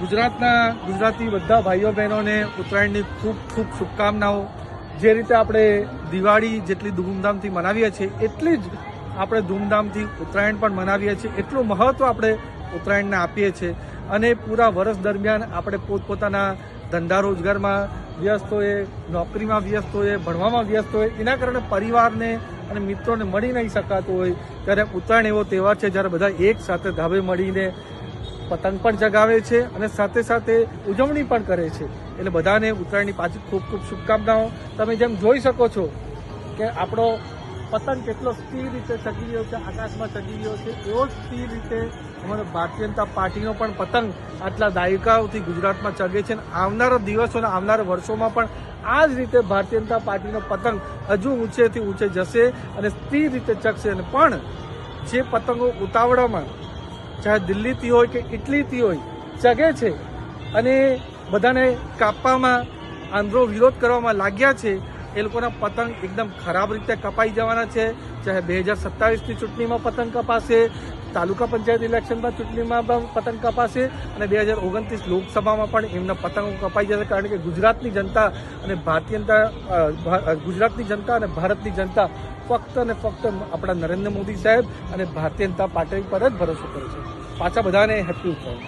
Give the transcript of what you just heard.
ગુજરાતી બધા ભાઈઓ બહેનોને ઉત્તરાયણની ખૂબ ખૂબ શુભકામનાઓ। જે રીતે આપણે દિવાળી જેટલી ધૂમધામથી મનાવીએ છીએ એટલી જ આપણે ધૂમધામથી ઉત્તરાયણ પણ મનાવીએ છીએ। એટલું મહત્વ આપણે ઉત્તરાયણને આપીએ છીએ અને પૂરા વર્ષ દરમિયાન આપણે પોતપોતાના ધંધા રોજગારમાં વ્યસ્ત હોઈએ, નોકરીમાં વ્યસ્ત હોઈએ, ભણવામાં વ્યસ્ત હોઈએ, એના કારણે પરિવારને અને મિત્રોને મળી નહીં શકાતું હોય ત્યારે ઉત્તરાયણ એવો તહેવાર છે જ્યારે બધા એક સાથે ધાબે મળીને પતંગ પણ ચગાવે છે અને સાથે સાથે ઉજવણી પણ કરે છે। એટલે બધાને ઉત્તરાયણની પાછી ખૂબ ખૂબ શુભકામનાઓ। તમે જેમ જોઈ શકો છો કે આપણો પતંગ કેટલો સ્થિર રીતે ચગી રહ્યો છે, આકાશમાં ચગી રહ્યો છે, એવો જ સ્થિર રીતે અમારો ભારતીય જનતા પાર્ટીનો પણ પતંગ આટલા દાયકાઓથી ગુજરાતમાં ચગે છે અને આવનારા દિવસો અને આવનારા વર્ષોમાં પણ આ જ રીતે ભારતીય જનતા પાર્ટીનો પતંગ હજુ ઊંચેથી ઊંચે જશે અને સ્થિર રીતે ચગશે। અને પણ જે પતંગો ઉતાવળામાં ચાહે દિલ્હીથી હોય કે ઇટલીથી હોય ચગે છે અને બધાને કાપવામાં આંધળો વિરોધ કરવામાં લાગ્યા છે, એ લોકોના પતંગ એકદમ ખરાબ રીતે કપાઈ જવાના છે। ચાહે 2027ની ચૂંટણીમાં પતંગ કપાશે, તાલુકા પંચાયત ઇલેક્શનમાં ચૂંટણીમાં પણ પતંગ કપાશે અને 2029 લોકસભામાં પણ એમના પતંગો કપાઈ જશે। કારણ કે ગુજરાતની જનતા અને ગુજરાતની જનતા અને ભારતની જનતા ફક્ત અને ફક્ત આપણા નરેન્દ્ર મોદી સાહેબ અને ભારતીય જનતા પાર્ટી પર જ ભરોસો કરે છે। પાછા બધાને હેપી ઉત્તરાયણ।